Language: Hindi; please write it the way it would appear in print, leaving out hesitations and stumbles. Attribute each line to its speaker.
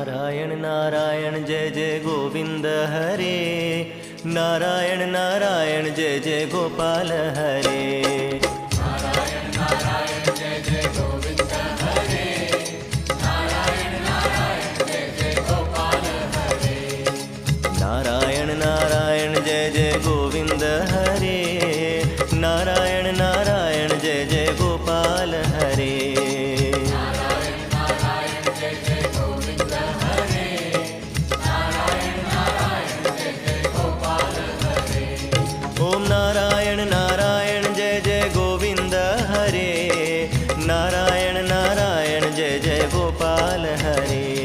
Speaker 1: नारायण नारायण जय जय गोविंद हरे, नारायण नारायण जय जय गोपाल हरे।
Speaker 2: नारायण नारायण जय जय गोविंद हरे, नारायण नारायण जय जय गोपाल हरे।
Speaker 1: नारायण नारायण जय जय गोविंद हरे, नारायण नारायण जय जय गोपाल हरे। ओम नारायण नारायण जय जय गोविंद हरे, नारायण नारायण जय जय गोपाल हरे।